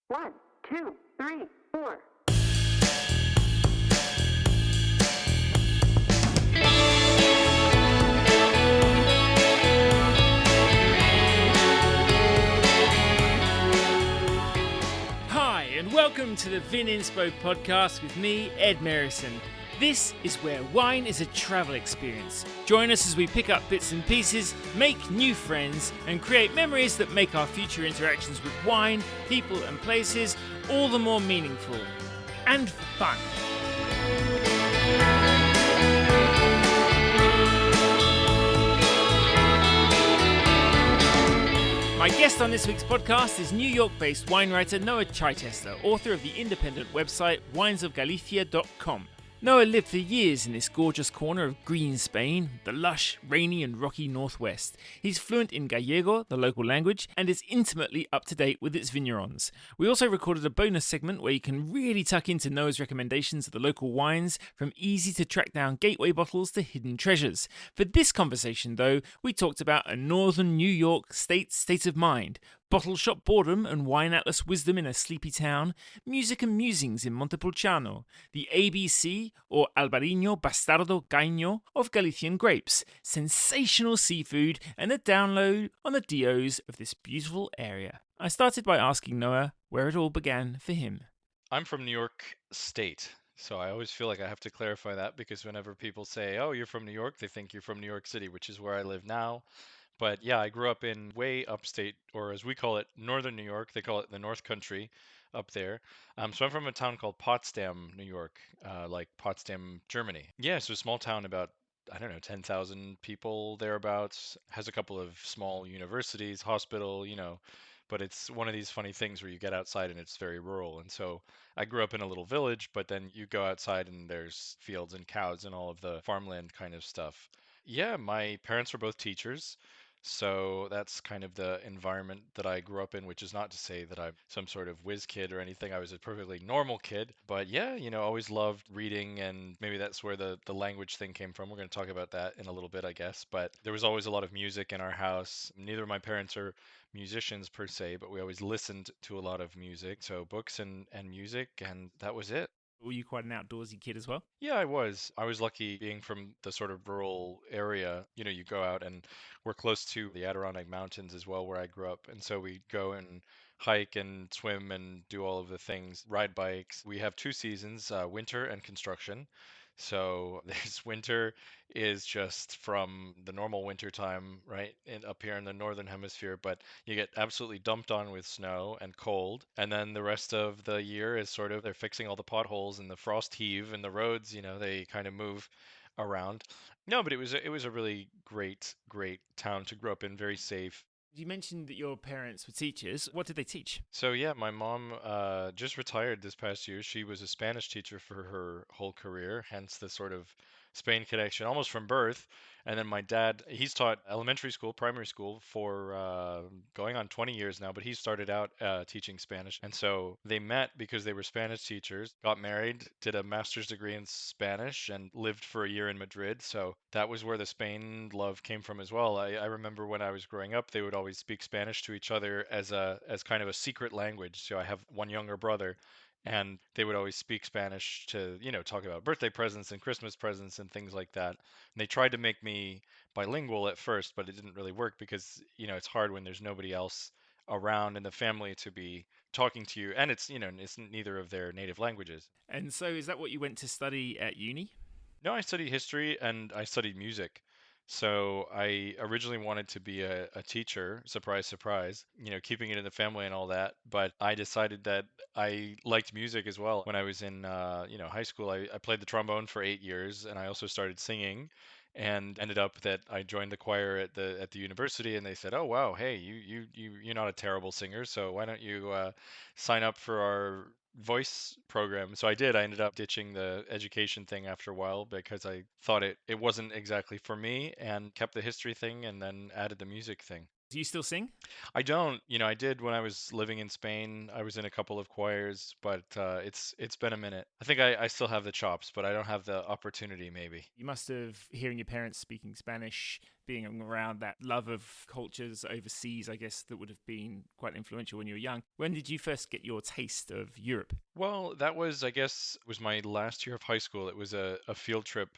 One, two, three, four. Hi, and welcome to the Vininspo podcast with me, Ed Merrison. This is where wine is a travel experience. Join us as we pick up bits and pieces, make new friends, and create memories that make our future interactions with wine, people, and places all the more meaningful and fun. My guest on this week's podcast is New York-based wine writer Noah Chichester, author of the independent website winesofgalicia.com. Noah lived for years in this gorgeous corner of green Spain, the lush, rainy and rocky northwest. He's fluent in Gallego, the local language, and is intimately up to date with its vignerons. We also recorded a bonus segment where you can really tuck into Noah's recommendations of the local wines, from easy to track down gateway bottles to hidden treasures. For this conversation, though, we talked about a northern New York state of mind, bottle shop boredom and wine atlas wisdom in a sleepy town, music and musings in Montepulciano, the ABC or Albariño Bastardo Caño of Galician grapes, sensational seafood, and a download on the DOs of this beautiful area. I started by asking Noah where it all began for him. I'm from New York State, so I always feel like I have to clarify that because whenever people say, "Oh, you're from New York," they think you're from New York City, which is where I live now. But yeah, I grew up in way upstate, or as we call it, northern New York. They call it the North Country up there. So I'm from a town called Potsdam, New York, like Potsdam, Germany. Yeah, so a small town about, I don't know, 10,000 people thereabouts. Has a couple of small universities, hospital, but it's one of these funny things where you get outside and it's very rural. And so I grew up in a little village, but then you go outside and there's fields and cows and all of the farmland kind of stuff. Yeah, my parents were both teachers. So that's kind of the environment that I grew up in, which is not to say that I'm some sort of whiz kid or anything. I was a perfectly normal kid. But yeah, always loved reading, and maybe that's where the language thing came from. We're going to talk about that in a little bit, I guess. But there was always a lot of music in our house. Neither of my parents are musicians per se, but we always listened to a lot of music. So books and music, and that was it. Were you quite an outdoorsy kid as well? Yeah, I was. I was lucky being from the sort of rural area. You go out and we're close to the Adirondack Mountains as well, where I grew up. And so we go and hike and swim and do all of the things, ride bikes. We have two seasons, winter and construction. So this winter is just from the normal winter time, right, up here in the northern hemisphere, but you get absolutely dumped on with snow and cold. And then the rest of the year is sort of they're fixing all the potholes and the frost heave and the roads, they kind of move around. No, but it was a really great town to grow up in, very safe. You mentioned that your parents were teachers. What did they teach? So yeah, my mom just retired this past year. She was a Spanish teacher for her whole career, hence the sort of Spain connection, almost from birth. And then my dad, he's taught elementary school, primary school for going on 20 years now, but he started out teaching Spanish. And so they met because they were Spanish teachers, got married, did a master's degree in Spanish, and lived for a year in Madrid. So that was where the Spain love came from as well. I remember when I was growing up, they would always speak Spanish to each other as kind of a secret language. So I have one younger brother, and they would always speak Spanish to, talk about birthday presents and Christmas presents and things like that. And they tried to make me bilingual at first, but it didn't really work because, it's hard when there's nobody else around in the family to be talking to you, and it's neither of their native languages. And so is that what you went to study at uni? No, I studied history and I studied music. So I originally wanted to be a teacher, surprise, surprise, keeping it in the family and all that. But I decided that I liked music as well. When I was in, high school, I played the trombone for 8 years, and I also started singing, and ended up that I joined the choir at the university, and they said, "Oh wow, hey, you're not a terrible singer, so why don't you sign up for our voice program?" So I did. I ended up ditching the education thing after a while because I thought it wasn't exactly for me, and kept the history thing and then added the music thing. Do you still sing? I don't, I did when I was living in Spain. I was in a couple of choirs, but it's been a minute. I think I still have the chops, but I don't have the opportunity maybe. You must have, hearing your parents speaking Spanish, being around that love of cultures overseas, I guess that would have been quite influential when you were young. When did you first get your taste of Europe? Well, that was, I guess, was my last year of high school. It was a field trip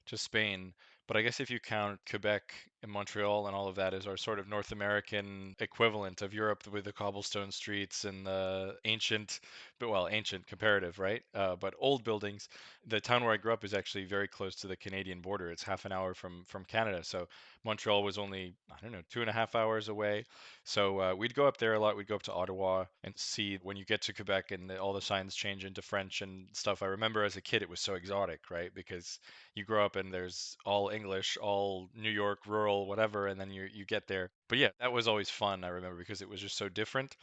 to Spain. But I guess if you count Quebec and Montreal and all of that as our sort of North American equivalent of Europe with the cobblestone streets and the ancient, but well, ancient comparative, right? But old buildings. The town where I grew up is actually very close to the Canadian border. It's half an hour from Canada. So Montreal was only, I don't know, 2.5 hours away. So we'd go up there a lot. We'd go up to Ottawa and see when you get to Quebec and all the signs change into French and stuff. I remember as a kid it was so exotic, right? Because you grow up and there's all English, all New York, rural, whatever, and then you get there. But yeah, that was always fun, I remember, because it was just so different.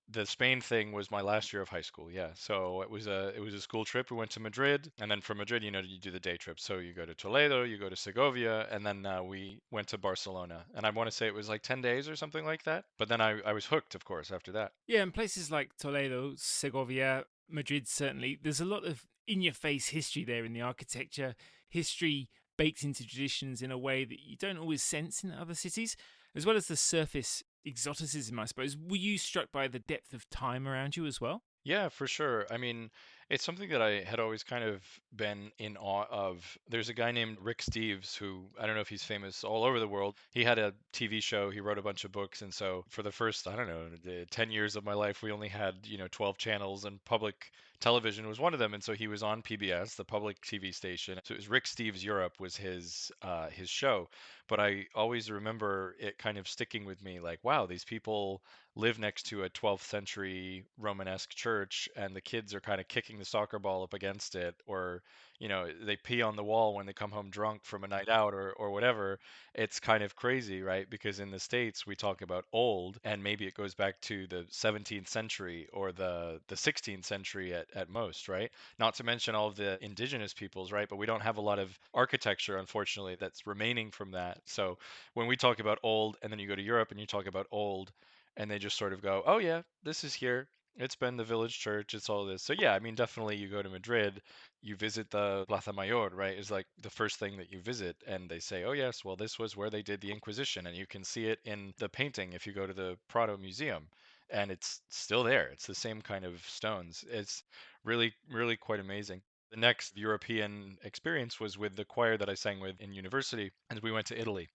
The Spain thing was my last year of high school. Yeah. So it was a school trip. We went to Madrid, and then from Madrid, you do the day trip. So you go to Toledo, you go to Segovia, and then we went to Barcelona. And I want to say it was like 10 days or something like that. But then I was hooked, of course, after that. Yeah, and places like Toledo, Segovia, Madrid, certainly, there's a lot of in your face history there in the architecture, history baked into traditions in a way that you don't always sense in other cities, as well as the surface exoticism, I suppose. Were you struck by the depth of time around you as well? Yeah, for sure. I mean, it's something that I had always kind of been in awe of. There's a guy named Rick Steves who, I don't know if he's famous all over the world. He had a TV show, he wrote a bunch of books, and so for the first, I don't know, 10 years of my life, we only had, 12 channels and public television was one of them. And so he was on PBS, the public TV station. So it was Rick Steves Europe was his show. But I always remember it kind of sticking with me like, wow, these people live next to a 12th century Romanesque church and the kids are kind of kicking the soccer ball up against it, or they pee on the wall when they come home drunk from a night out, or whatever. It's kind of crazy, right? Because in the States we talk about old and maybe it goes back to the 17th century or the 16th century at most, right? Not to mention all of the indigenous peoples, right? But we don't have a lot of architecture, unfortunately, that's remaining from that. So when we talk about old and then you go to Europe and you talk about old, and they just sort of go, "Oh yeah, this is here. It's been the village church. It's all this." So yeah, I mean, definitely you go to Madrid, you visit the Plaza Mayor, right? Is like the first thing that you visit, and they say, "Oh yes, well this was where they did the Inquisition," and you can see it in the painting if you go to the Prado Museum, and it's still there. It's the same kind of stones. It's really, really quite amazing. The next European experience was with the choir that I sang with in university, and we went to Italy.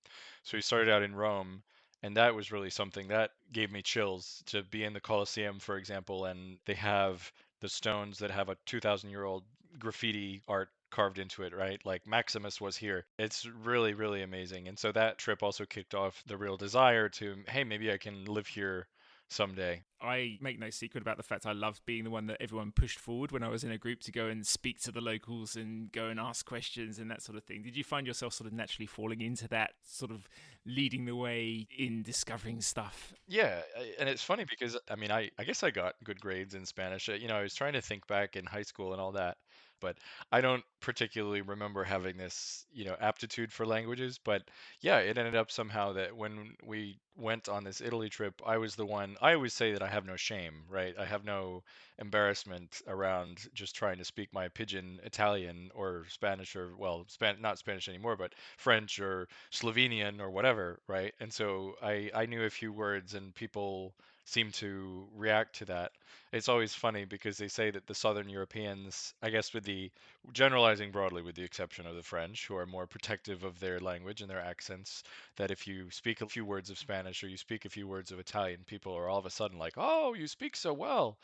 So we started out in Rome, and that was really something that gave me chills to be in the Colosseum, for example, and they have the stones that have a 2,000-year-old graffiti art carved into it, right? Like Maximus was here. It's really, really amazing. And so that trip also kicked off the real desire to, hey, maybe I can live here someday. I make no secret about the fact I loved being the one that everyone pushed forward when I was in a group to go and speak to the locals and go and ask questions and that sort of thing. Did you find yourself sort of naturally falling into that, sort of leading the way in discovering stuff? Yeah, and it's funny because I mean, I guess I got good grades in Spanish. I was trying to think back in high school and all that, but I don't particularly remember having this, aptitude for languages. But yeah, it ended up somehow that when we went on this Italy trip, I was the one. I always say that I have no shame, right? I have no embarrassment around just trying to speak my pidgin Italian or Spanish or well, not Spanish anymore, but French or Slovenian or whatever, right? And so I knew a few words and people seem to react to that. It's always funny because they say that the Southern Europeans, I guess with the generalizing broadly with the exception of the French, who are more protective of their language and their accents, that if you speak a few words of Spanish or you speak a few words of Italian, people are all of a sudden like, "Oh, you speak so well."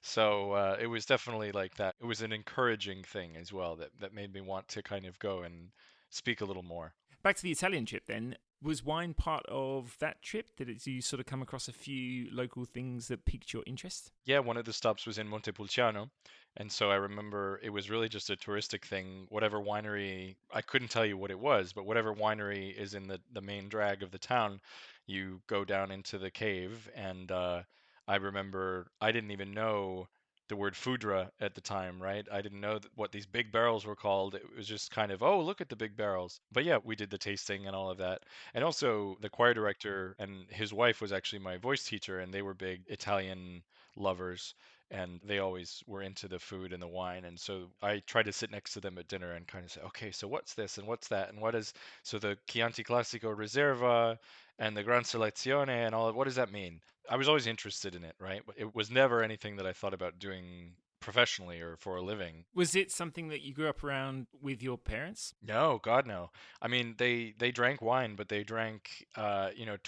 So it was definitely like that. It was an encouraging thing as well that made me want to kind of go and speak a little more. Back to the Italian trip then. Was wine part of that trip? Did you sort of come across a few local things that piqued your interest? Yeah, one of the stops was in Montepulciano, and so I remember it was really just a touristic thing. Whatever winery, I couldn't tell you what it was, but whatever winery is in the main drag of the town, you go down into the cave, and I remember I didn't even know the word foudre at the time, right? I didn't know what these big barrels were called. It was just kind of, oh, look at the big barrels. But yeah, we did the tasting and all of that. And also, the choir director and his wife was actually my voice teacher, and they were big Italian lovers. And they always were into the food and the wine. And so I tried to sit next to them at dinner and kind of say, okay, so what's this and what's that? And what is, so the Chianti Classico Reserva and the Gran Selezione and all, what does that mean? I was always interested in it, right? But it was never anything that I thought about doing professionally or for a living. Was it something that you grew up around with your parents? No, God no. I mean, they drank wine, but they drank $12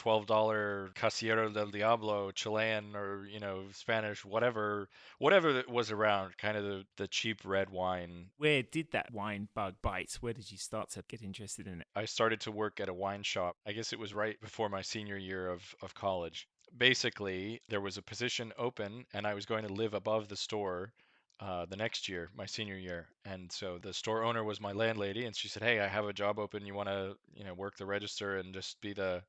Casillero del Diablo, Chilean or Spanish, whatever that was around, kind of the cheap red wine. Where did that wine bug bite? Where did you start to get interested in it? I started to work at a wine shop. I guess it was right before my senior year of college. Basically, there was a position open, and I was going to live above the store the next year, my senior year. And so the store owner was my landlady, and she said, "Hey, I have a job open. You want to, work the register and just be the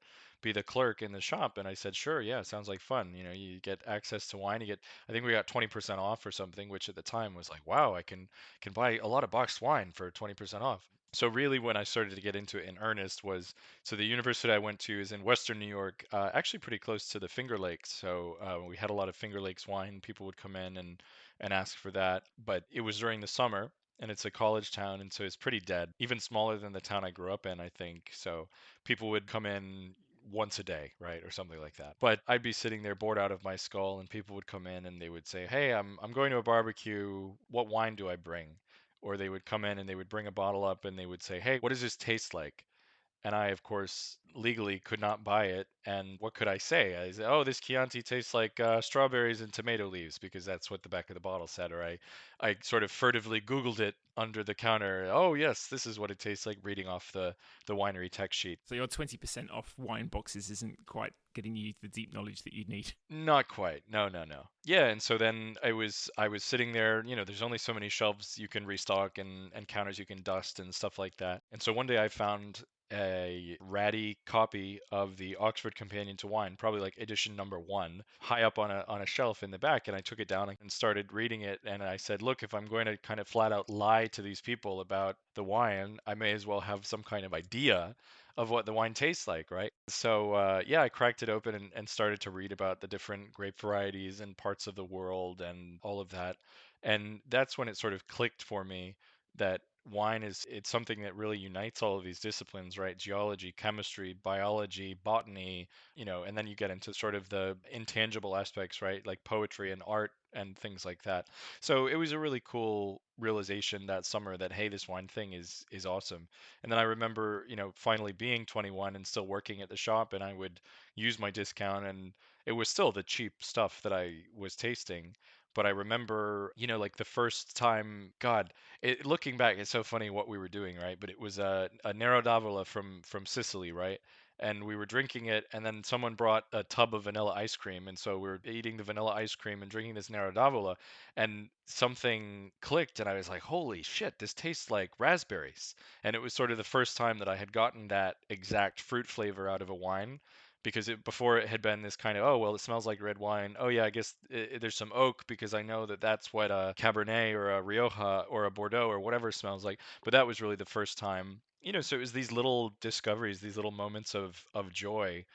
clerk in the shop?" And I said, "Sure, yeah, sounds like fun. You get access to wine. You get, I think we got 20% off or something, which at the time was like, wow, I can buy a lot of boxed wine for 20% off." So really, when I started to get into it in earnest was, so the university I went to is in Western New York, actually pretty close to the Finger Lakes. So we had a lot of Finger Lakes wine. People would come in and ask for that, but it was during the summer. And it's a college town, and so it's pretty dead, even smaller than the town I grew up in, I think. So people would come in once a day, right, or something like that. But I'd be sitting there bored out of my skull, and people would come in and they would say, "Hey, I'm going to a barbecue. What wine do I bring?" Or they would come in and they would bring a bottle up and they would say, "Hey, what does this taste like?" And I, of course, legally could not buy it. And what could I say? I said, "Oh, this Chianti tastes like strawberries and tomato leaves," because that's what the back of the bottle said. Or I sort of furtively Googled it under the counter. "Oh, yes, this is what it tastes like," reading off the winery tech sheet. So your 20% off wine boxes isn't quite getting you the deep knowledge that you need. Not quite. No, no, no. Yeah, and so then I was sitting there, there's only so many shelves you can restock and counters you can dust and stuff like that. And so one day I found a ratty copy of the Oxford Companion to Wine, probably like edition number 1, high up on a shelf in the back, and I took it down and started reading it, and I said, "Look, if I'm going to kind of flat out lie to these people about the wine, I may as well have some kind of idea of what the wine tastes like, right?" So yeah, I cracked it open and started to read about the different grape varieties and parts of the world and all of that. And that's when it sort of clicked for me that wine is, it's something that really unites all of these disciplines, right? Geology, chemistry, biology, botany, and then you get into sort of the intangible aspects, right? Like poetry and art and things like that. So it was a really cool realization that summer that, hey, this wine thing is awesome. And then I remember, finally being 21 and still working at the shop, and I would use my discount, and it was still the cheap stuff that I was tasting. But I remember, like the first time, God, looking back, it's so funny what we were doing, right? But it was a Nero d'Avola from Sicily, right? And we were drinking it, and then someone brought a tub of vanilla ice cream, and so we were eating the vanilla ice cream and drinking this Nero d'Avola, and something clicked, and I was like, "Holy shit, this tastes like raspberries." And it was sort of the first time that I had gotten that exact fruit flavor out of a wine, because before it had been this kind of, oh well, it smells like red wine. Oh yeah, I guess there's some oak because I know that that's what a Cabernet or a Rioja or a Bordeaux or whatever smells like. But that was really the first time, So it was these little discoveries, these little moments of joy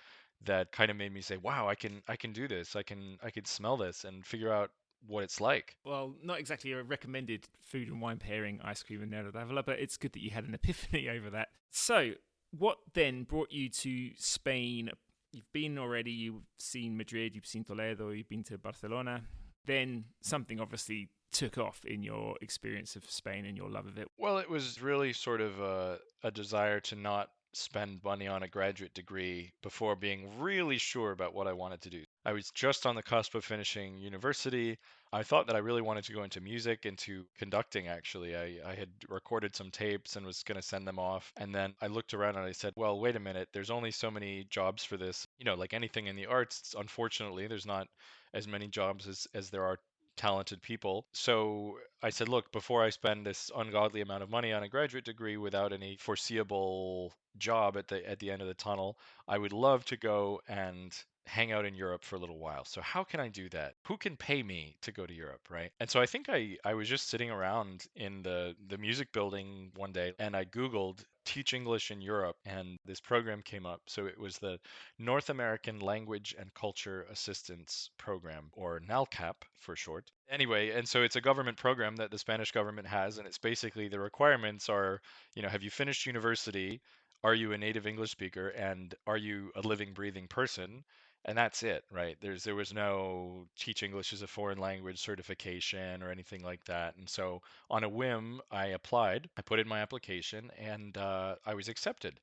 that kind of made me say, "Wow, I can do this. I can smell this and figure out what it's like." Well, not exactly a recommended food and wine pairing, ice cream and Nero d'Avola, but it's good that you had an epiphany over that. So, what then brought you to Spain? You've been already, you've seen Madrid, you've seen Toledo, you've been to Barcelona. Then something obviously took off in your experience of Spain and your love of it. Well, it was really sort of a desire to not spend money on a graduate degree before being really sure about what I wanted to do. I was just on the cusp of finishing university. I thought that I really wanted to go into music, into conducting, actually. I had recorded some tapes and was going to send them off. And then I looked around and I said, well, wait a minute, there's only so many jobs for this. Like anything in the arts, unfortunately, there's not as many jobs as there are talented people. So I said, look, before I spend this ungodly amount of money on a graduate degree without any foreseeable job at the end of the tunnel, I would love to go and hang out in Europe for a little while. So how can I do that? Who can pay me to go to Europe, right? And so I think I was just sitting around in the music building one day and I Googled teach English in Europe and this program came up. So it was the North American Language and Culture Assistance Program, or NALCAP for short. Anyway, and so it's a government program that the Spanish government has, and it's basically the requirements are, have you finished university? Are you a native English speaker? And are you a living, breathing person? And that's it, right? There was no teach English as a foreign language certification or anything like that. And so on a whim, I applied. I put in my application, and I was accepted.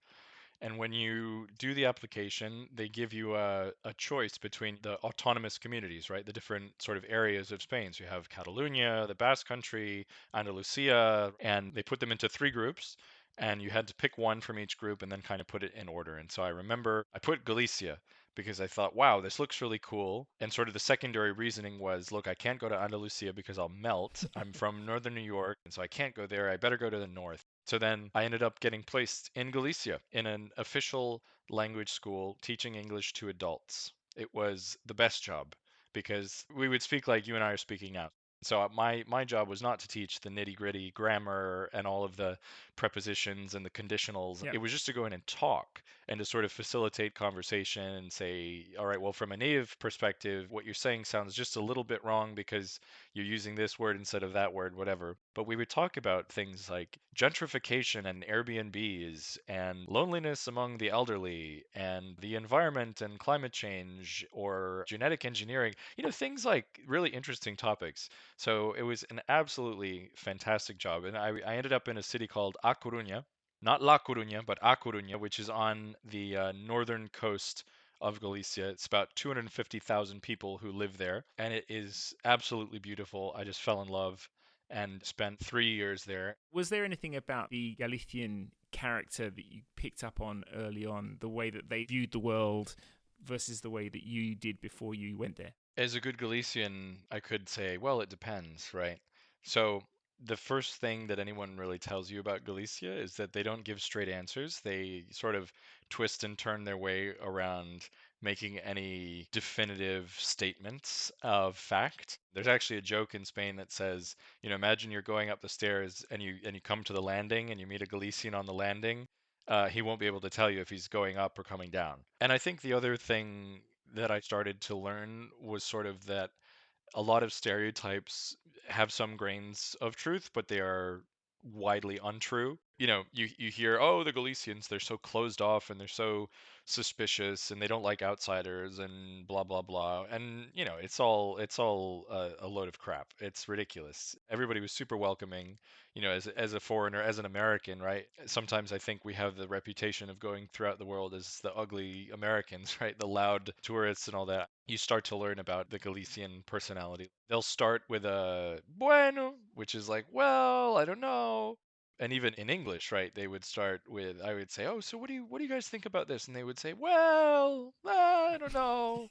And when you do the application, they give you a choice between the autonomous communities, right? The different sort of areas of Spain. So you have Catalonia, the Basque Country, Andalusia, and they put them into three groups. And you had to pick one from each group and then kind of put it in order. And so I remember I put Galicia because I thought, wow, this looks really cool. And sort of the secondary reasoning was, look, I can't go to Andalusia because I'll melt. I'm from northern New York, and so I can't go there. I better go to the north. So then I ended up getting placed in Galicia in an official language school teaching English to adults. It was the best job because we would speak like you and I are speaking now. So my job was not to teach the nitty-gritty grammar and all of the prepositions and the conditionals. Yeah. It was just to go in and talk and to sort of facilitate conversation and say, all right, well, from a native perspective, what you're saying sounds just a little bit wrong because you're using this word instead of that word, whatever. But we would talk about things like gentrification and Airbnbs and loneliness among the elderly and the environment and climate change or genetic engineering, things like really interesting topics. So it was an absolutely fantastic job. And I ended up in a city called A Coruña, not La Coruña, but A Coruña, which is on the northern coast of Galicia. It's about 250,000 people who live there, and it is absolutely beautiful. I just fell in love and spent 3 years there. Was there anything about the Galician character that you picked up on early on, the way that they viewed the world versus the way that you did before you went there? As a good Galician, I could say, well, it depends, right? So the first thing that anyone really tells you about Galicia is that they don't give straight answers. They sort of twist and turn their way around making any definitive statements of fact. There's actually a joke in Spain that says, imagine you're going up the stairs and you come to the landing and you meet a Galician on the landing. He won't be able to tell you if he's going up or coming down. And I think the other thing that I started to learn was sort of that a lot of stereotypes have some grains of truth, but they are widely untrue. You hear, oh, the Galicians, they're so closed off and they're so suspicious and they don't like outsiders and blah blah blah. And it's all a load of crap. It's ridiculous. Everybody was super welcoming. As a foreigner, as an American, right? Sometimes I think we have the reputation of going throughout the world as the ugly Americans, right? The loud tourists and all that. You start to learn about the Galician personality. They'll start with a bueno, which is like, well, I don't know. And even in English, right, they would start with, I would say, oh, so what do you guys think about this? And they would say, well, I don't know.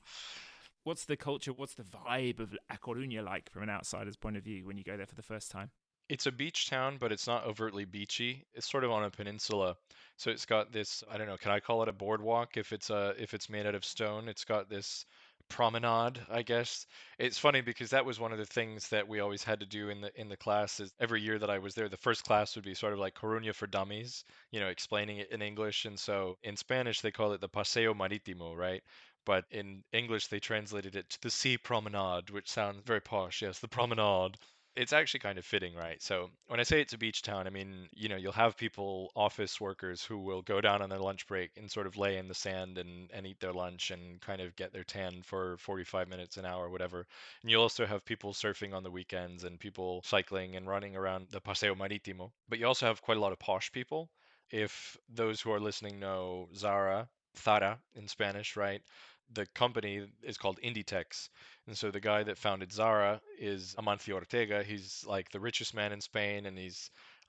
What's the culture, what's the vibe of A Coruña like from an outsider's point of view when you go there for the first time? It's a beach town, but it's not overtly beachy. It's sort of on a peninsula. So it's got this, I don't know, can I call it a boardwalk if it's made out of stone? It's got this promenade, I guess. It's funny because that was one of the things that we always had to do in the classes. Every year that I was there, the first class would be sort of like Coruña for Dummies, explaining it in English. And so in Spanish they call it the Paseo Marítimo, right? But in English they translated it to the sea promenade, which sounds very posh. Yes, the promenade. It's actually kind of fitting, right? So when I say it's a beach town, I mean, you'll have people, office workers, who will go down on their lunch break and sort of lay in the sand and eat their lunch and kind of get their tan for 45 minutes, an hour, whatever. And you'll also have people surfing on the weekends and people cycling and running around the Paseo Marítimo. But you also have quite a lot of posh people. If those who are listening know Zara in Spanish, right? The company is called Inditex. And so the guy that founded Zara is Amancio Ortega. He's like the richest man in Spain, and I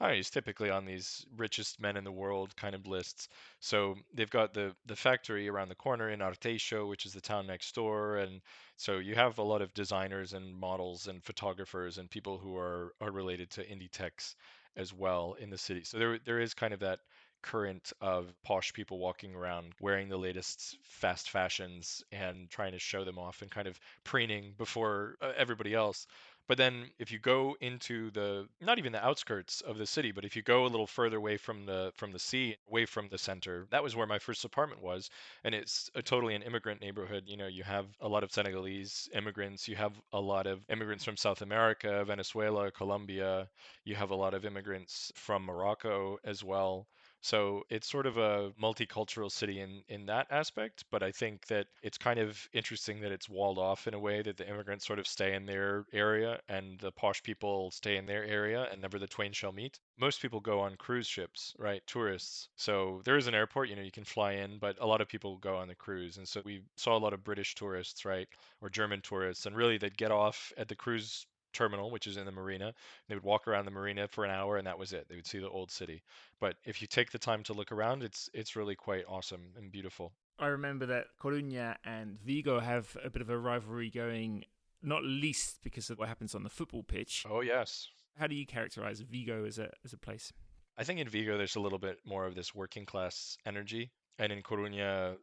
don't know, he's typically on these richest men in the world kind of lists. So they've got the factory around the corner in Arteixo, which is the town next door, and so you have a lot of designers and models and photographers and people who are related to Inditex as well in the city. So there is kind of that current of posh people walking around wearing the latest fast fashions and trying to show them off and kind of preening before everybody else. But then if you go into the not even the outskirts of the city, but if you go a little further away from the sea, away from the center, that was where my first apartment was, and it's a totally an immigrant neighborhood. You know, you have a lot of Senegalese immigrants, you have a lot of immigrants from South America, Venezuela, Colombia, you have a lot of immigrants from Morocco as well. So it's sort of a multicultural city in that aspect, but I think that it's kind of interesting that it's walled off in a way that the immigrants sort of stay in their area and the posh people stay in their area and never the twain shall meet. Most people go on cruise ships, right? Tourists. So there is an airport, you know, you can fly in, but a lot of people go on the cruise. And so we saw a lot of British tourists, right? Or German tourists, and really they'd get off at the cruise terminal, which is in the marina. They would walk around the marina for an hour and that was it. They would see the old city. But if you take the time to look around, it's really quite awesome and beautiful. I remember that Coruña and Vigo have a bit of a rivalry going, not least because of what happens on the football pitch. Oh yes. How do you characterize Vigo as a place? I think in Vigo there's a little bit more of this working class energy, and in Coruña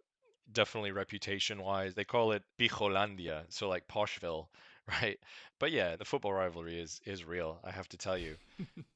definitely reputation wise they call it Pijolandia, so like Poshville, right? But yeah, the football rivalry is real, I have to tell you.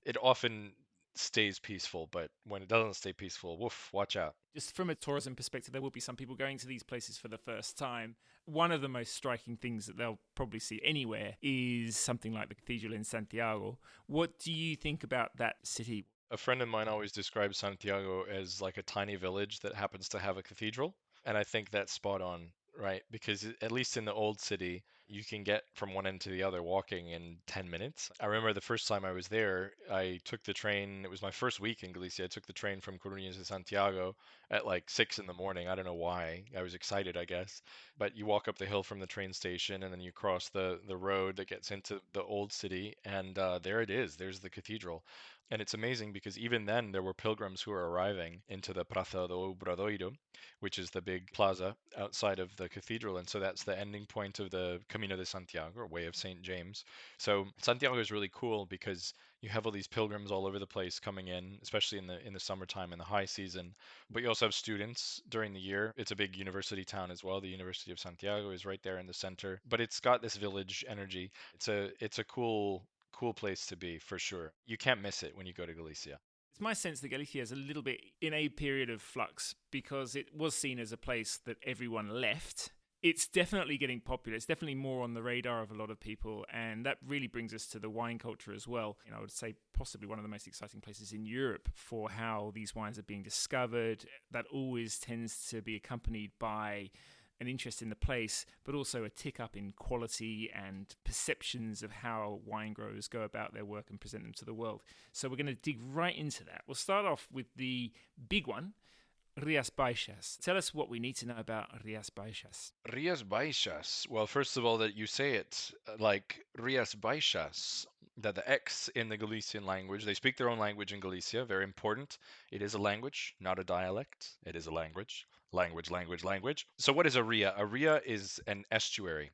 It often stays peaceful, but when it doesn't stay peaceful, woof, watch out. Just from a tourism perspective, there will be some people going to these places for the first time. One of the most striking things that they'll probably see anywhere is something like the cathedral in Santiago. What do you think about that city? A friend of mine always describes Santiago as like a tiny village that happens to have a cathedral. And I think that's spot on, right? Because at least in the old city, you can get from one end to the other walking in 10 minutes. I remember the first time I was there, I took the train. It was my first week in Galicia. I took the train from Coruña to Santiago at like 6 in the morning. I don't know why. I was excited, I guess. But you walk up the hill from the train station and then you cross the road that gets into the old city. And there it is. There's the cathedral. And it's amazing because even then there were pilgrims who were arriving into the Praça do Obradoiro, which is the big plaza outside of the cathedral. And so that's the ending point of the Camino de Santiago, or Way of St. James. So Santiago is really cool because you have all these pilgrims all over the place coming in, especially in the summertime in the high season. But you also have students during the year. It's a big university town as well. The University of Santiago is right there in the center. But it's got this village energy. It's a cool place to be for sure. You can't miss it when you go to Galicia. It's my sense that Galicia is a little bit in a period of flux because it was seen as a place that everyone left. It's definitely getting popular. It's definitely more on the radar of a lot of people. And that really brings us to the wine culture as well. I would say possibly one of the most exciting places in Europe for how these wines are being discovered. That always tends to be accompanied by an interest in the place, but also a tick up in quality and perceptions of how wine growers go about their work and present them to the world. So we're going to dig right into that. We'll start off with the big one, Rias Baixas. Tell us what we need to know about Rias Baixas. Rias Baixas. Well, first of all, that you say it like Rias Baixas, that the X in the Galician language, they speak their own language in Galicia, very important. It is a language, not a dialect. It is a language. Language. So what is a ria? A ria is an estuary.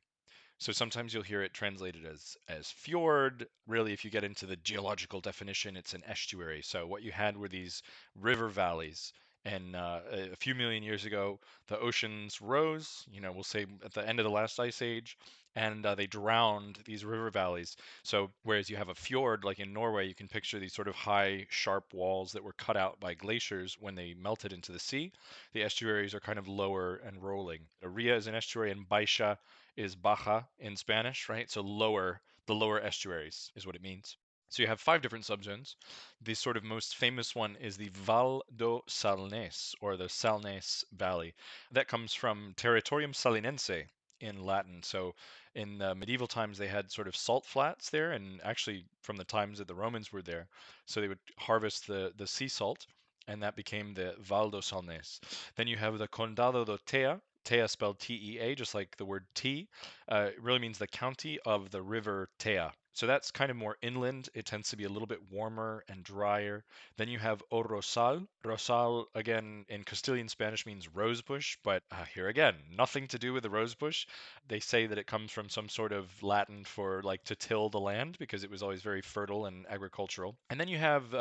So sometimes you'll hear it translated as fjord. Really, if you get into the geological definition, it's an estuary. So what you had were these river valleys. And a few million years ago, the oceans rose, we'll say at the end of the last ice age, and they drowned these river valleys. So whereas you have a fjord, like in Norway, you can picture these sort of high, sharp walls that were cut out by glaciers when they melted into the sea. The estuaries are kind of lower and rolling. A ria is an estuary, and baixa is baja in Spanish, right? So the lower estuaries is what it means. So you have 5 different subzones. The sort of most famous one is the Val do Salnés, or the Salnés Valley. That comes from Territorium Salinense in Latin. So in the medieval times, they had sort of salt flats there, and actually from the times that the Romans were there. So they would harvest the sea salt, and that became the Val do Salnés. Then you have the Condado do Tea, Tea spelled Tea, just like the word tea. It really means the county of the river Tea. So that's kind of more inland. It tends to be a little bit warmer and drier. Then you have O Rosal. Rosal, again, in Castilian Spanish means rose bush, but here again, nothing to do with the rose bush. They say that it comes from some sort of Latin for like to till the land because it was always very fertile and agricultural. And then you have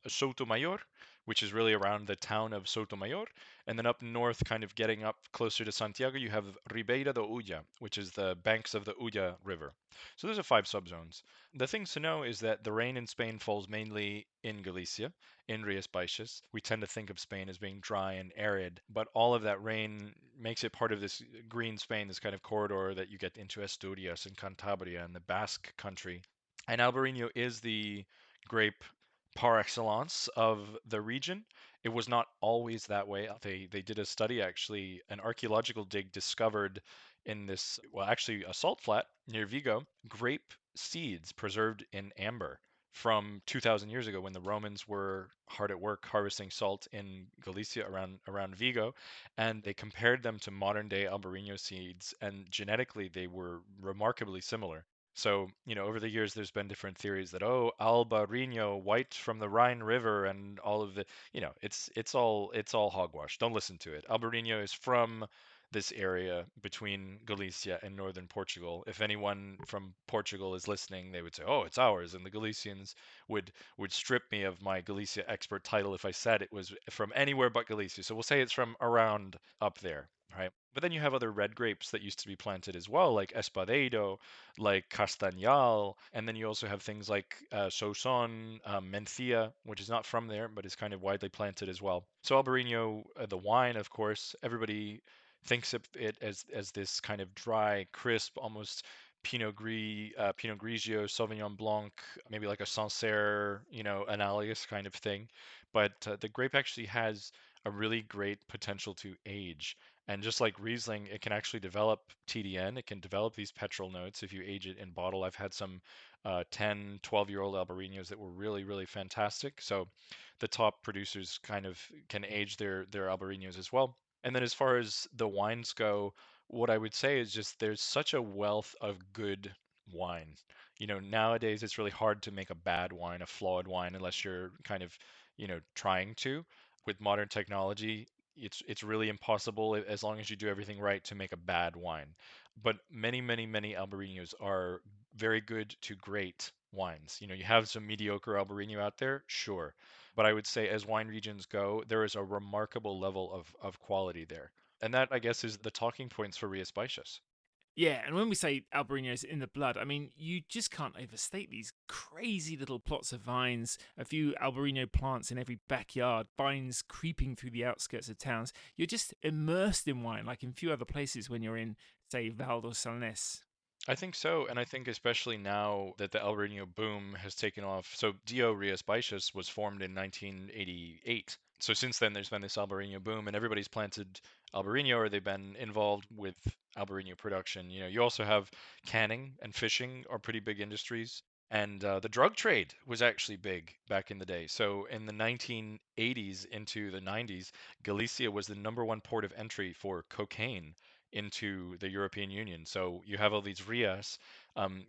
Sotomayor, which is really around the town of Sotomayor. And then up north, kind of getting up closer to Santiago, you have Ribeira do Ulla, which is the banks of the Ulla River. So those are 5 subzones. The things to know is that the rain in Spain falls mainly in Galicia, in Rias Baixas. We tend to think of Spain as being dry and arid, but all of that rain makes it part of this green Spain, this kind of corridor that you get into Asturias and Cantabria and the Basque country. And Albarino is the grape par excellence of the region. It was not always that way. They did a study actually, an archaeological dig discovered in this, well, actually a salt flat near Vigo, grape seeds preserved in amber from 2,000 years ago when the Romans were hard at work harvesting salt in Galicia around Vigo, and they compared them to modern day Albarino seeds, and genetically they were remarkably similar. So, over the years, there's been different theories that, oh, Albarino, white from the Rhine River, and all of the, it's all hogwash. Don't listen to it. Albarino is from this area between Galicia and northern Portugal. If anyone from Portugal is listening, they would say, "Oh, it's ours," and the Galicians would strip me of my Galicia expert title if I said it was from anywhere but Galicia. So we'll say it's from around up there, right? But then you have other red grapes that used to be planted as well, like Espadeiro, like Castañal, and then you also have things like Soson, Mencia, which is not from there, but is kind of widely planted as well. So Albarino, the wine, of course, everybody thinks of it as this kind of dry, crisp, almost Pinot Grigio, Sauvignon Blanc, maybe like a Sancerre, analogous kind of thing. But the grape actually has a really great potential to age. And just like Riesling, it can actually develop TDN. It can develop these petrol notes if you age it in bottle. I've had some 10, 12-year-old Albarinos that were really, really fantastic. So the top producers kind of can age their Albarinos as well. And then as far as the wines go, what I would say is just there's such a wealth of good wine. Nowadays it's really hard to make a bad wine, a flawed wine, unless you're kind of, trying to. With modern technology, it's really impossible as long as you do everything right to make a bad wine. But many, many, many Albarinos are very good to great wines. You have some mediocre Albarino out there, sure. But I would say as wine regions go, there is a remarkable level of quality there. And that, I guess, is the talking points for Rias Baixas. Yeah, and when we say Albarino is in the blood, I mean, you just can't overstate these crazy little plots of vines, a few Albarino plants in every backyard, vines creeping through the outskirts of towns. You're just immersed in wine, like in few other places when you're in, say, Val do Salnés. I think so, and I think especially now that the Albarino boom has taken off. So Dio Rias Baixas was formed in 1988. So since then, there's been this Albarino boom, and everybody's planted Albarino or they've been involved with Albarino production. You also have canning and fishing are pretty big industries. And the drug trade was actually big back in the day. So in the 1980s into the 90s, Galicia was the number one port of entry for cocaine into the European Union. So you have all these rias.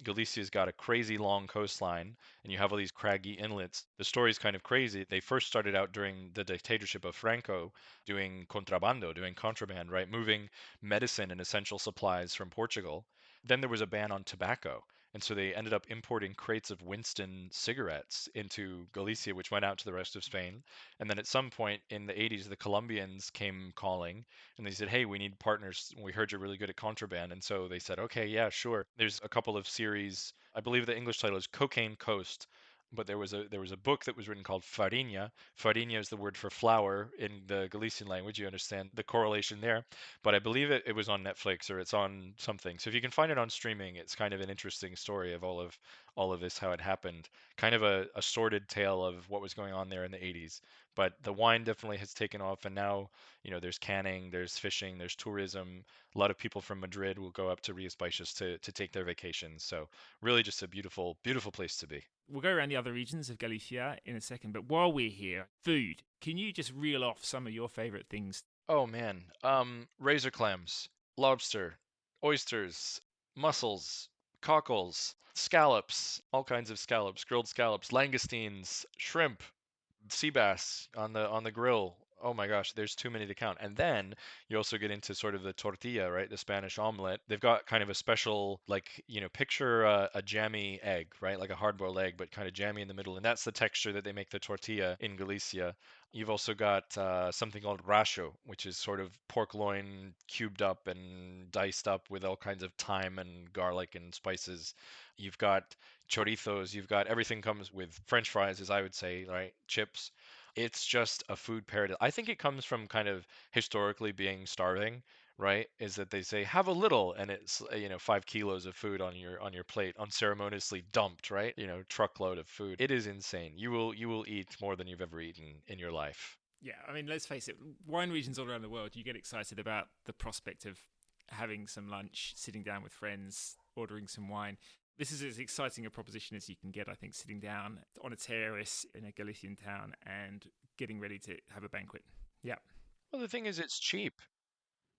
Galicia's got a crazy long coastline, and you have all these craggy inlets. The story's kind of crazy. They first started out during the dictatorship of Franco doing contrabando, doing contraband, right? Moving medicine and essential supplies from Portugal. Then there was a ban on tobacco. And so they ended up importing crates of Winston cigarettes into Galicia, which went out to the rest of Spain. And then at some point in the 80s, the Colombians came calling and they said, "Hey, we need partners. We heard you're really good at contraband." And so they said, "Okay, yeah, sure." There's a couple of series. I believe the English title is Cocaine Coast, but there was a book that was written called Farinha. Farinha is the word for flour in the Galician language. You understand the correlation there. But I believe it was on Netflix or it's on something. So if you can find it on streaming, it's kind of an interesting story of all of this, how it happened. Kind of a sordid tale of what was going on there in the 80s. But the wine definitely has taken off, and now there's canning, there's fishing, there's tourism. A lot of people from Madrid will go up to Rias Baixas to take their vacations. So really just a beautiful, beautiful place to be. We'll go around the other regions of Galicia in a second, but while we're here, food. Can you just reel off some of your favorite things? Oh man, razor clams, lobster, oysters, mussels, cockles, scallops, all kinds of scallops, grilled scallops, langoustines, shrimp, sea bass on the grill. Oh my gosh, there's too many to count. And then you also get into sort of the tortilla, right? The Spanish omelet. They've got kind of a special, like, picture a jammy egg, right? Like a hard-boiled egg, but kind of jammy in the middle. And that's the texture that they make the tortilla in Galicia. You've also got something called rasho, which is sort of pork loin cubed up and diced up with all kinds of thyme and garlic and spices. You've got chorizos, you've got everything comes with French fries, as I would say, right? Chips. It's just a food paradise. I think it comes from kind of historically being starving, right? Is that they say have a little, and it's 5 kilos of food on your plate, unceremoniously dumped, right? Truckload of food. It is insane. You will eat more than you've ever eaten in your life. Yeah, I mean, let's face it, wine regions all around the world, you get excited about the prospect of having some lunch, sitting down with friends, ordering some wine. This is as exciting a proposition as you can get, I think, sitting down on a terrace in a Galician town and getting ready to have a banquet. Yeah. Well, the thing is, it's cheap.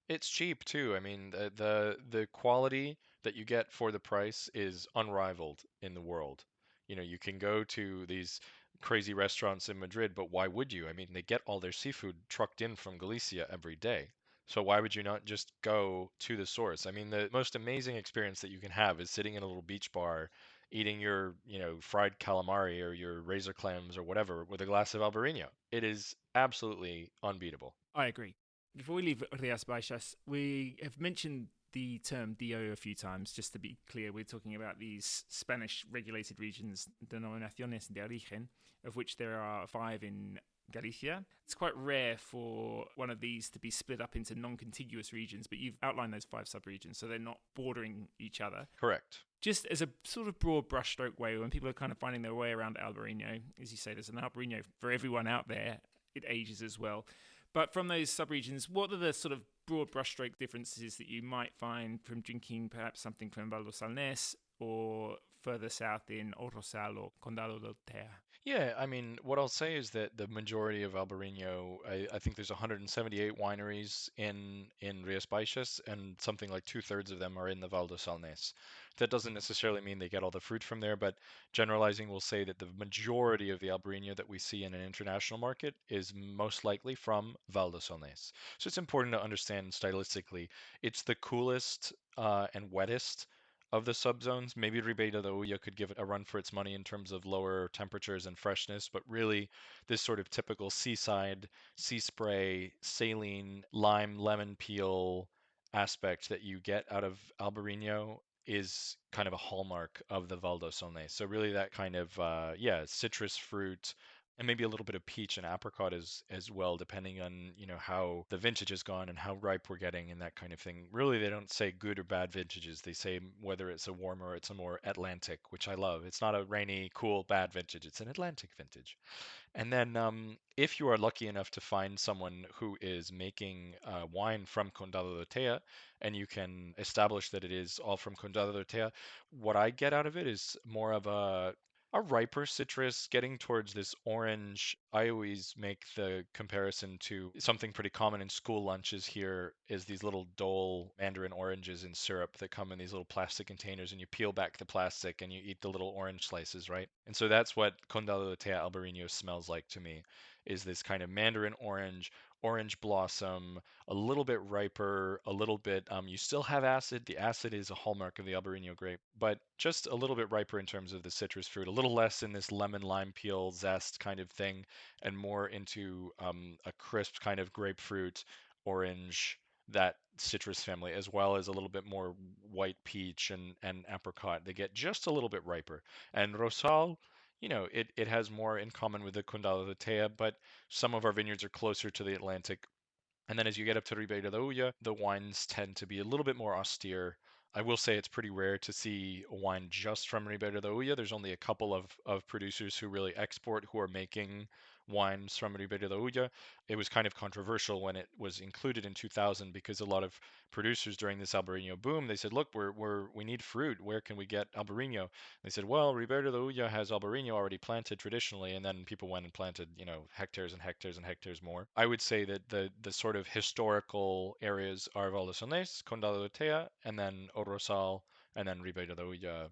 It's cheap too. I mean, the quality that you get for the price is unrivaled in the world. You can go to these crazy restaurants in Madrid, but why would you? I mean, they get all their seafood trucked in from Galicia every day. So why would you not just go to the source? I mean, the most amazing experience that you can have is sitting in a little beach bar, eating your, fried calamari or your razor clams or whatever with a glass of Albarino. It is absolutely unbeatable. I agree. Before we leave Rias Baixas, we have mentioned the term DO a few times. Just to be clear, we're talking about these Spanish regulated regions, denominaciones de origen, of which there are 5 in Galicia. It's quite rare for one of these to be split up into non-contiguous regions, but you've outlined those 5 subregions, so they're not bordering each other. Correct. Just as a sort of broad brushstroke way, when people are kind of finding their way around Albarino, as you say, there's an Albarino for everyone out there. It ages as well. But from those subregions, what are the sort of broad brushstroke differences that you might find from drinking perhaps something from Val do Salnés or further south in O Rosal or Condado del Ter? Yeah, I mean, what I'll say is that the majority of Albarino, I think there's 178 wineries in Rias Baixas, and something like two-thirds of them are in the Val de Salnés. That doesn't necessarily mean they get all the fruit from there, but generalizing, we'll say that the majority of the Albarino that we see in an international market is most likely from Val de Salnés. So it's important to understand stylistically, it's the coolest and wettest of the subzones. Maybe Ribeira de Ulla could give it a run for its money in terms of lower temperatures and freshness, but really this sort of typical seaside, sea spray, saline, lime, lemon peel aspect that you get out of Albarino is kind of a hallmark of the Val d'Ossonne. So really that kind of citrus fruit and maybe a little bit of peach and apricot as well, depending on how the vintage has gone and how ripe we're getting and that kind of thing. Really, they don't say good or bad vintages. They say whether it's a warmer or it's a more Atlantic, which I love. It's not a rainy, cool, bad vintage. It's an Atlantic vintage. And then, if you are lucky enough to find someone who is making wine from Condado de Tea, and you can establish that it is all from Condado de Tea, what I get out of it is more of a riper citrus getting towards this orange. I always make the comparison to something pretty common in school lunches here is these little Dole mandarin oranges in syrup that come in these little plastic containers and you peel back the plastic and you eat the little orange slices, right? And so that's what Condado de Tea Albarino smells like to me, is this kind of mandarin orange, orange blossom, a little bit riper, a little bit, you still have acid. The acid is a hallmark of the Albarino grape, but just a little bit riper in terms of the citrus fruit, a little less in this lemon lime peel zest kind of thing, and more into a crisp kind of grapefruit, orange, that citrus family, as well as a little bit more white peach and apricot. They get just a little bit riper. And Rosal, it has more in common with the Condado de Tea, but some of our vineyards are closer to the Atlantic. And then as you get up to Ribeira de Ulla, the wines tend to be a little bit more austere. I will say it's pretty rare to see a wine just from Ribeira de Ulla. There's only a couple of producers who really export who are making wines from Ribeira de Ulla. It was kind of controversial when it was included in 2000 because a lot of producers during this Albarino boom, they said, look, we need fruit. Where can we get Albarino? They said, well, Ribeira de Ulla has Albarino already planted traditionally, and then people went and planted, hectares and hectares and hectares more. I would say that the sort of historical areas are Val de Sonés, Condado de Tea, and then O Rosal and then Ribera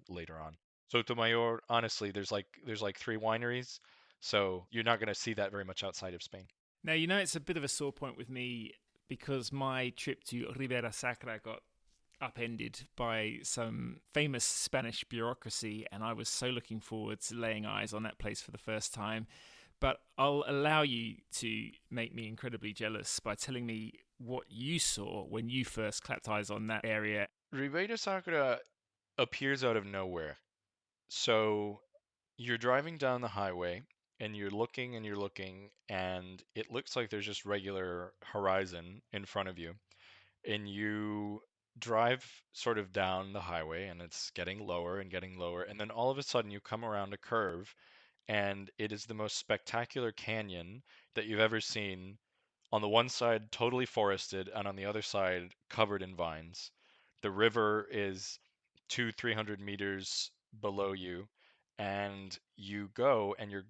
later on. Sotomayor, honestly, there's like three wineries, so you're not going to see that very much outside of Spain. Now, it's a bit of a sore point with me because my trip to Ribera Sacra got upended by some famous Spanish bureaucracy, and I was so looking forward to laying eyes on that place for the first time. But I'll allow you to make me incredibly jealous by telling me what you saw when you first clapped eyes on that area. Ribera Sacra appears out of nowhere. So you're driving down the highway and you're looking and it looks like there's just regular horizon in front of you. And you drive sort of down the highway and it's getting lower and getting lower. And then all of a sudden you come around a curve and it is the most spectacular canyon that you've ever seen. On the one side, totally forested, and on the other side, covered in vines. The river is 300 meters below you, and you go and you're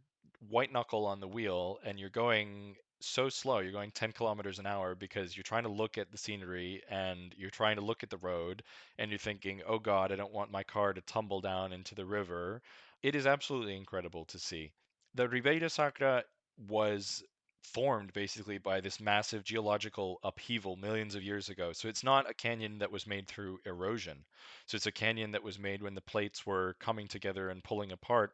white knuckle on the wheel, and you're going so slow. You're going 10 kilometers an hour because you're trying to look at the scenery and you're trying to look at the road, and you're thinking, oh God, I don't want my car to tumble down into the river. It is absolutely incredible to see. The Ribeira Sacra was formed basically by this massive geological upheaval millions of years ago. So it's not a canyon that was made through erosion. So it's a canyon that was made when the plates were coming together and pulling apart,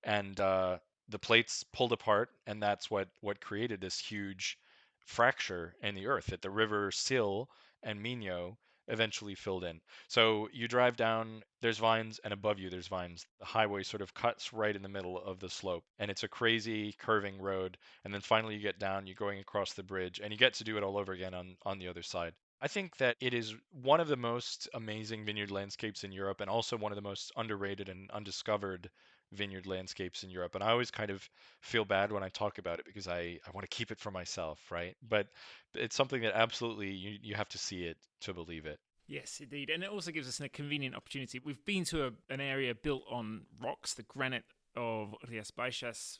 and the plates pulled apart, and that's what created this huge fracture in the earth that the river Sil and Minho eventually filled in. So you drive down, there's vines, and above you there's vines. The highway sort of cuts right in the middle of the slope, and it's a crazy curving road. And then finally you get down, you're going across the bridge, and you get to do it all over again on the other side. I think that it is one of the most amazing vineyard landscapes in Europe, and also one of the most underrated and undiscovered vineyard landscapes in Europe. And I always kind of feel bad when I talk about it because I want to keep it for myself, right? But it's something that absolutely you have to see it to believe it. Yes, indeed. And it also gives us a convenient opportunity. We've been to an area built on rocks, the granite of Rias Baixas,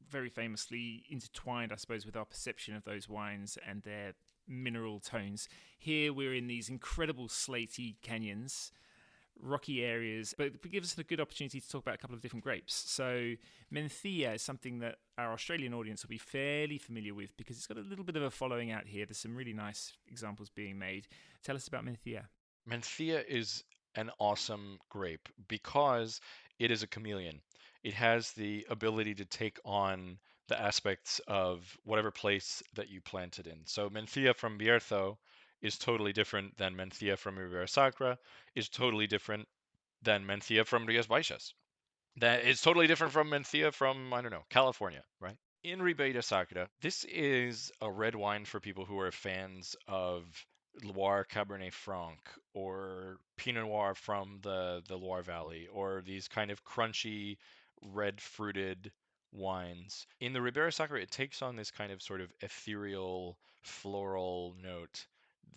very famously intertwined, I suppose, with our perception of those wines and their mineral tones. Here we're in these incredible slaty canyons, rocky areas, but it gives us a good opportunity to talk about a couple of different grapes. So Mencia is something that our Australian audience will be fairly familiar with because it's got a little bit of a following out here. There's some really nice examples being made. Tell us about Mencia. Mencia is an awesome grape because it is a chameleon. It has the ability to take on the aspects of whatever place that you plant it in. So Mencia from Bierzo is totally different than Mencia from Ribera Sacra, is totally different than Mencia from Rias Baixas. That is totally different from Mencia from, I don't know, California, right? In Ribeira Sacra, this is a red wine for people who are fans of Loire Cabernet Franc or Pinot Noir from the Loire Valley or these kind of crunchy, red fruited wines. In the Ribeira Sacra, it takes on this kind of sort of ethereal, floral note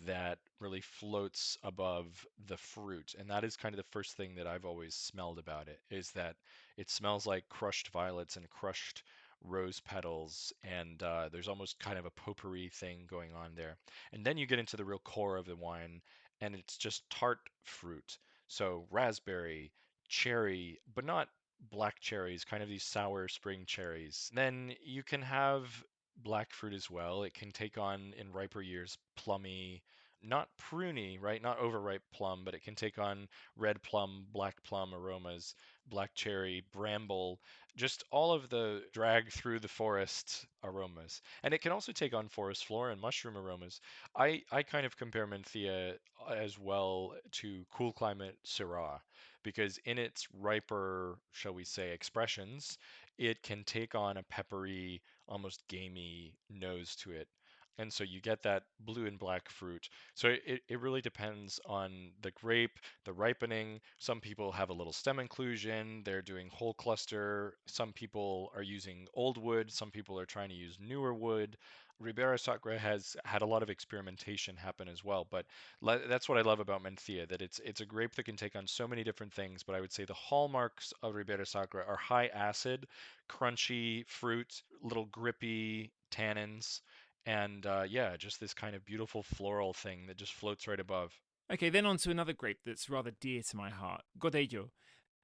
that really floats above the fruit. And that is kind of the first thing that I've always smelled about it is that it smells like crushed violets and crushed rose petals, and there's almost kind of a potpourri thing going on there. And then you get into the real core of the wine, and it's just tart fruit. So raspberry, cherry, but not black cherries, kind of these sour spring cherries. Then you can have black fruit as well. It can take on in riper years plummy, not pruny, right? Not overripe plum, but it can take on red plum, black plum aromas, black cherry, bramble, just all of the drag through the forest aromas. And it can also take on forest floor and mushroom aromas. I kind of compare Menthea as well to cool climate Syrah because in its riper, shall we say, expressions, it can take on a peppery, almost gamey nose to it. And so you get that blue and black fruit. So it really depends on the grape, the ripening. Some people have a little stem inclusion. They're doing whole cluster. Some people are using old wood. Some people are trying to use newer wood. Ribera Sacra has had a lot of experimentation happen as well, but that's what I love about Mencia, that it's a grape that can take on so many different things. But I would say the hallmarks of Ribera Sacra are high acid, crunchy fruit, little grippy tannins, and yeah, just this kind of beautiful floral thing that just floats right above. Okay, then on to another grape that's rather dear to my heart, Godello.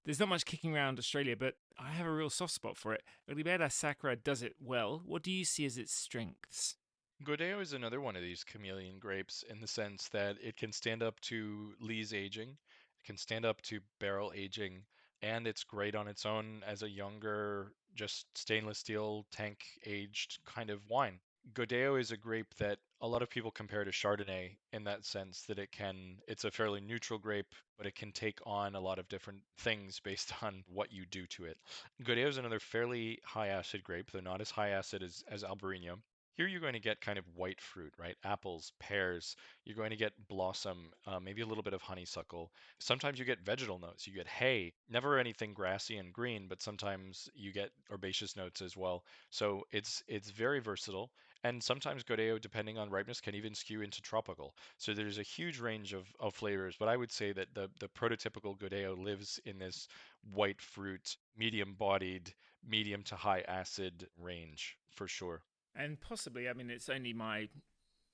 There's not much kicking around Australia, but I have a real soft spot for it. Ribera Sacra does it well. What do you see as its strengths? Godeo is another one of these chameleon grapes in the sense that it can stand up to lees aging, it can stand up to barrel aging, and it's great on its own as a younger, just stainless steel tank aged kind of wine. Godeo is a grape that a lot of people compare to Chardonnay in that sense that it's a fairly neutral grape, but it can take on a lot of different things based on what you do to it. Godeo is another fairly high acid grape, though not as high acid as Albarino. Here you're going to get kind of white fruit, right? Apples, pears. You're going to get blossom, maybe a little bit of honeysuckle. Sometimes you get vegetal notes. You get hay. Never anything grassy and green, but sometimes you get herbaceous notes as well. So it's very versatile. And sometimes Godeo, depending on ripeness, can even skew into tropical. So there's a huge range of flavors, but I would say that the prototypical Godeo lives in this white fruit, medium bodied, medium to high acid range for sure. And possibly, I mean, it's only my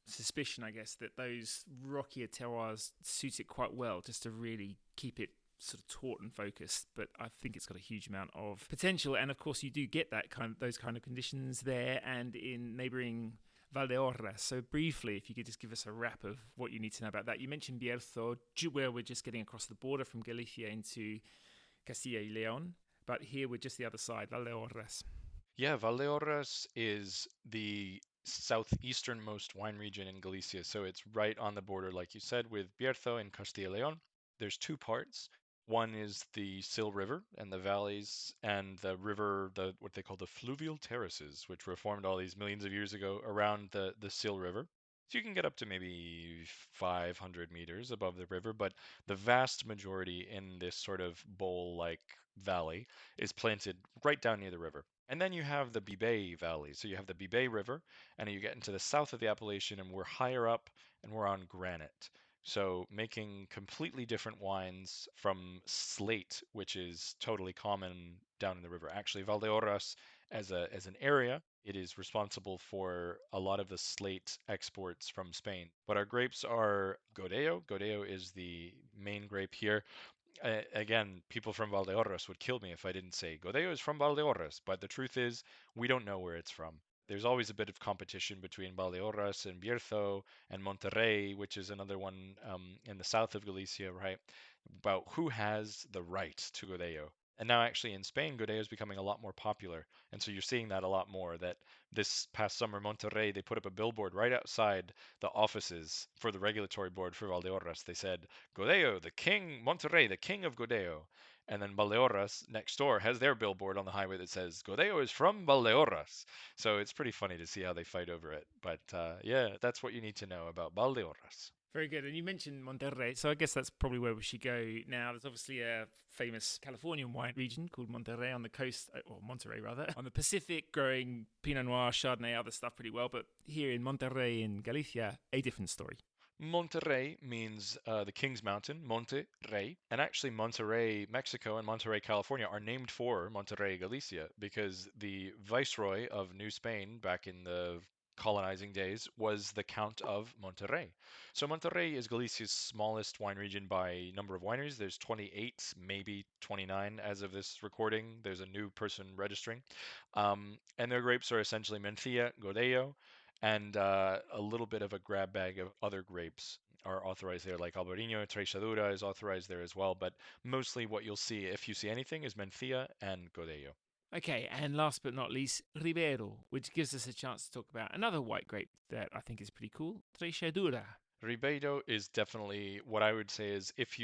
suspicion, I guess, that those rockier terroirs suit it quite well just to really keep it sort of taut and focused. But I think it's got a huge amount of potential. And of course, you do get those kind of conditions there and in neighbouring Valdeorras. So briefly, if you could just give us a wrap of what you need to know about that. You mentioned Bierzo, where we're just getting across the border from Galicia into Castilla y León. But here we're just the other side, Valdeorras. Yeah, Valdeorras is the southeasternmost wine region in Galicia. So it's right on the border, like you said, with Bierzo and Castilla y León. There's two parts. One is the Sil River and the valleys and the river, what they call the fluvial terraces, which were formed all these millions of years ago around the Sil River. So you can get up to maybe 500 meters above the river, but the vast majority in this sort of bowl-like valley is planted right down near the river. And then you have the Bibe Valley. So you have the Bibe River, and you get into the south of the appellation, and we're higher up, and we're on granite. So making completely different wines from slate, which is totally common down in the river. Actually, Valdeorras as an area, it is responsible for a lot of the slate exports from Spain. But our grapes are Godeo. Godeo is the main grape here. Again, people from Valdeorras would kill me if I didn't say Godeo is from Valdeorras, but the truth is, we don't know where it's from. There's always a bit of competition between Valdeorras and Bierzo and Monterrey, which is another one in the south of Galicia, right? About who has the right to Godeo. And now, actually, in Spain, Godeo is becoming a lot more popular. And so you're seeing that a lot more. That this past summer, Monterrey, they put up a billboard right outside the offices for the regulatory board for Valdeorras. They said, Godeo, the king, Monterrey, the king of Godeo. And then Valdeorras next door has their billboard on the highway that says, Godeo is from Valdeorras. So it's pretty funny to see how they fight over it. But yeah, that's what you need to know about Valdeorras. Very good. And you mentioned Monterrey, so I guess that's probably where we should go now. There's obviously a famous Californian wine region called Monterrey on the coast, or Monterrey rather, on the Pacific, growing Pinot Noir, Chardonnay, other stuff pretty well. But here in Monterrey in Galicia, a different story. Monterrey means the King's Mountain, Monte Rey. And actually, Monterrey, Mexico, and Monterrey, California are named for Monterrey, Galicia, because the viceroy of New Spain back in the colonizing days was the Count of Monterrey. So Monterrey is Galicia's smallest wine region by number of wineries. There's 28, maybe 29 as of this recording. There's a new person registering. And their grapes are essentially Mencía, Godello, and a little bit of a grab bag of other grapes are authorized there, like Albarino, Treixadura is authorized there as well. But mostly what you'll see, if you see anything, is Mencía and Godello. Okay, and last but not least, Ribero, which gives us a chance to talk about another white grape that I think is pretty cool, Treixadura. Ribeiro is definitely what I would say is if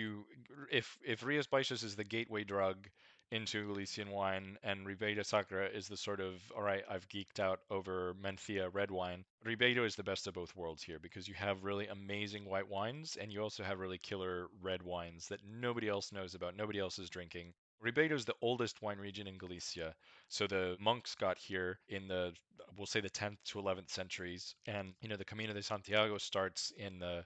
Rias Baixas is the gateway drug into Galician wine and Ribeira Sacra is the sort of all right, I've geeked out over Mencía red wine. Ribeiro is the best of both worlds here because you have really amazing white wines and you also have really killer red wines that nobody else knows about, nobody else is drinking. Ribeiro is the oldest wine region in Galicia. So the monks got here in we'll say the 10th to 11th centuries. And, the Camino de Santiago starts in the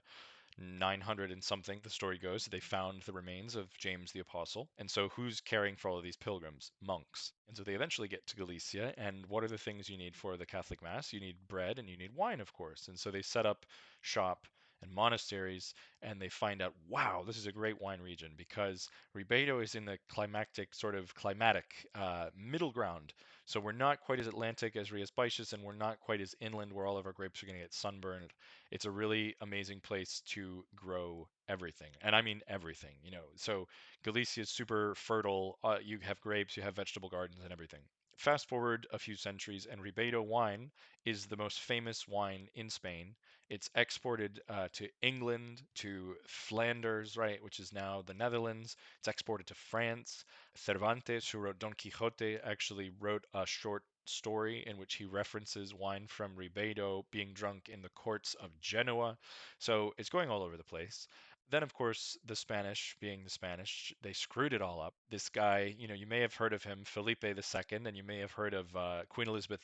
900 and something, the story goes. They found the remains of James the Apostle. And so who's caring for all of these pilgrims? Monks. And so they eventually get to Galicia. And what are the things you need for the Catholic Mass? You need bread and you need wine, of course. And so they set up shop and monasteries, and they find out, wow, this is a great wine region because Ribeiro is in the climatic middle ground. So we're not quite as Atlantic as Rias Baixas, and we're not quite as inland where all of our grapes are going to get sunburned. It's a really amazing place to grow everything, and I mean everything. So Galicia is super fertile. You have grapes, you have vegetable gardens, and everything. Fast forward a few centuries, and Ribeiro wine is the most famous wine in Spain. It's exported to England, to Flanders, right, which is now the Netherlands. It's exported to France. Cervantes, who wrote Don Quixote, actually wrote a short story in which he references wine from Ribeiro being drunk in the courts of Genoa. So it's going all over the place. Then, of course, the Spanish, being the Spanish, they screwed it all up. This guy, you may have heard of him, Felipe II, and you may have heard of Queen Elizabeth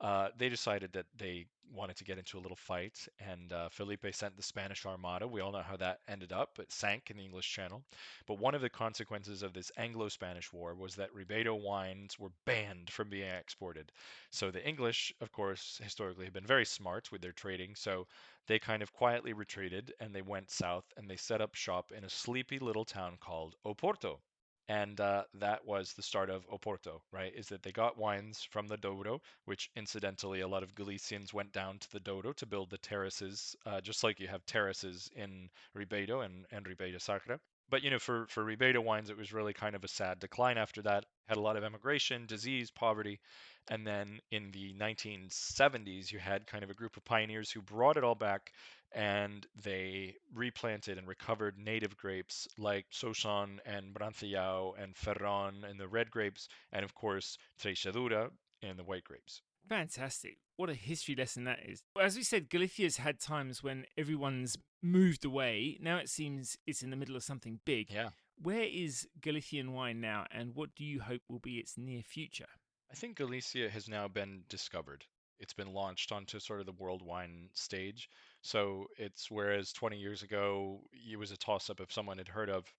I. They decided that they wanted to get into a little fight, and Felipe sent the Spanish Armada. We all know how that ended up. It sank in the English Channel. But one of the consequences of this Anglo-Spanish War was that Ribeiro wines were banned from being exported. So the English, of course, historically have been very smart with their trading. So they kind of quietly retreated and they went south and they set up shop in a sleepy little town called Oporto. And that was the start of Oporto, right? Is that they got wines from the Douro, which incidentally, a lot of Galicians went down to the Douro to build the terraces, just like you have terraces in Ribeiro and Ribeira Sacra. But for Ribeiro wines, it was really kind of a sad decline after that. Had a lot of emigration, disease, poverty, and then in the 1970s, you had kind of a group of pioneers who brought it all back and they replanted and recovered native grapes like Sochon and Brancillao and Ferron and the red grapes, and of course, Treixadura and the white grapes. Fantastic. What a history lesson that is. As we said, Galicia's had times when everyone's moved away. Now it seems it's in the middle of something big. Yeah. Where is Galician wine now, and what do you hope will be its near future? I think Galicia has now been discovered. It's been launched onto sort of the world wine stage. So it's whereas 20 years ago it was a toss up if someone had heard of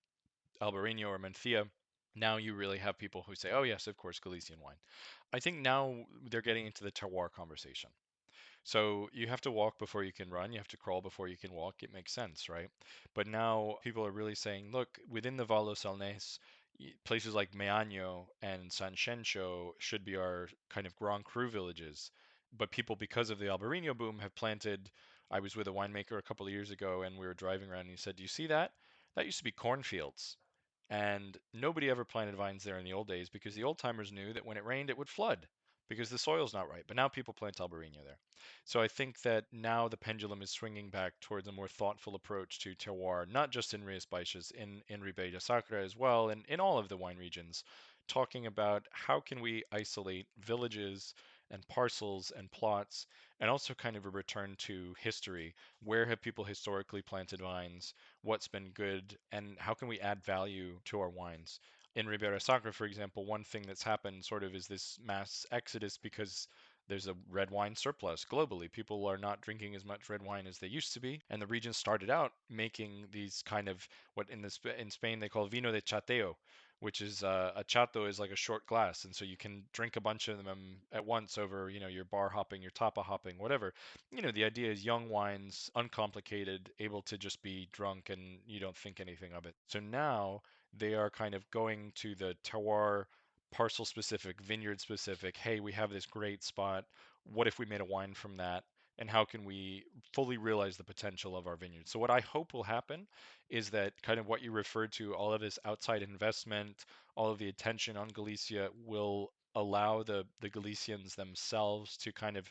Albarino or Mencia. Now you really have people who say, "Oh yes, of course, Galician wine." I think now they're getting into the terroir conversation. So you have to walk before you can run. You have to crawl before you can walk. It makes sense, right? But now people are really saying, look, within the Val Salnés, places like Meaño and San Xenxo should be our kind of Grand Cru villages. But people, because of the Albarino boom, have planted. I was with a winemaker a couple of years ago, and we were driving around, and he said, "Do you see that? That used to be cornfields." And nobody ever planted vines there in the old days because the old timers knew that when it rained, it would flood because the soil's not right. But now people plant Albarino there. So I think that now the pendulum is swinging back towards a more thoughtful approach to terroir, not just in Rias Baixas, in Ribeira Sacra as well, and in all of the wine regions, talking about how can we isolate villages and parcels and plots, and also kind of a return to history. Where have people historically planted vines? What's been good? And how can we add value to our wines? In Ribeira Sacra, for example, one thing that's happened sort of is this mass exodus because there's a red wine surplus globally. People are not drinking as much red wine as they used to be, and the region started out making these kind of what in Spain they call vino de chateo, which is a chato is like a short glass, and so you can drink a bunch of them at once over your bar hopping, your tapa hopping, whatever. The idea is young wines, uncomplicated, able to just be drunk, and you don't think anything of it. So now they are kind of going to the terroir parcel specific, vineyard specific. Hey, we have this great spot. What if we made a wine from that? And how can we fully realize the potential of our vineyard? So, what I hope will happen is that kind of what you referred to, all of this outside investment, all of the attention on Galicia will allow the Galicians themselves to kind of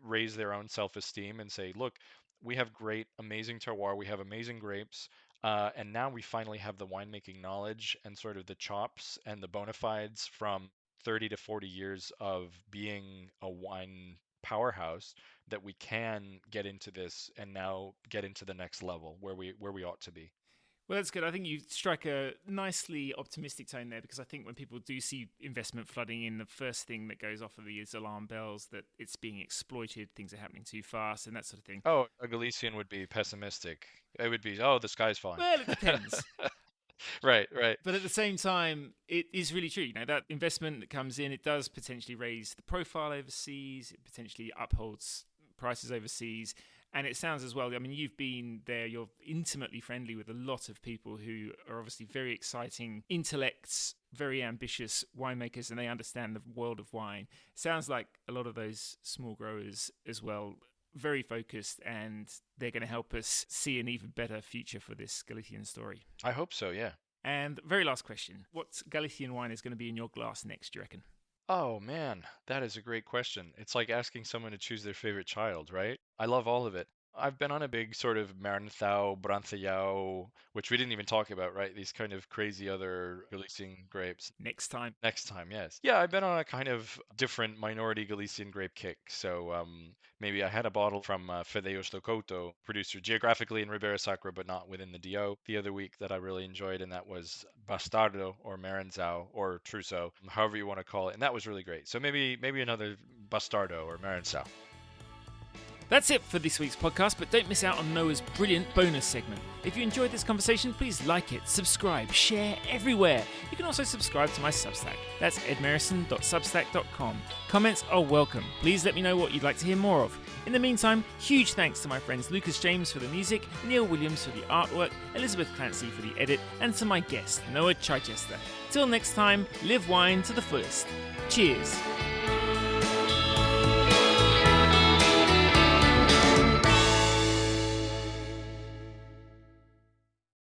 raise their own self esteem and say, look, we have great, amazing terroir, we have amazing grapes, and now we finally have the winemaking knowledge and sort of the chops and the bona fides from 30 to 40 years of being a wine powerhouse that we can get into this and now get into the next level where we ought to be. Well, that's good. I think you strike a nicely optimistic tone there because I think when people do see investment flooding in, the first thing that goes off of the is alarm bells that it's being exploited, things are happening too fast, and that sort of thing. Oh, a Galician would be pessimistic. It would be, oh, the sky's falling. Well, it depends. Right, right. But at the same time, it is really true. That investment that comes in, it does potentially raise the profile overseas, it potentially upholds prices overseas. And it sounds as well, I mean, you've been there, you're intimately friendly with a lot of people who are obviously very exciting intellects, very ambitious winemakers, and they understand the world of wine. Sounds like a lot of those small growers as well, very focused, and they're going to help us see an even better future for this Galician story. I hope so, yeah. And very last question, what Galician wine is going to be in your glass next, do you reckon? Oh man, that is a great question. It's like asking someone to choose their favorite child, right? I love all of it. I've been on a big sort of Maranhão, Brancalhão, which we didn't even talk about, right? These kind of crazy other Galician grapes. Next time. Next time, yes. Yeah, I've been on a kind of different minority Galician grape kick. So maybe I had a bottle from Fedeos do Couto, producer geographically in Ribeira Sacra, but not within the DO, the other week that I really enjoyed, and that was Bastardo or Maranhão or Trousseau, however you want to call it, and that was really great. So maybe another Bastardo or Maranhão. That's it for this week's podcast, but don't miss out on Noah's brilliant bonus segment. If you enjoyed this conversation, please like it, subscribe, share everywhere. You can also subscribe to my Substack. That's edmerison.substack.com. Comments are welcome. Please let me know what you'd like to hear more of. In the meantime, huge thanks to my friends Lucas James for the music, Neil Williams for the artwork, Elizabeth Clancy for the edit, and to my guest, Noah Chichester. Till next time, live wine to the fullest. Cheers.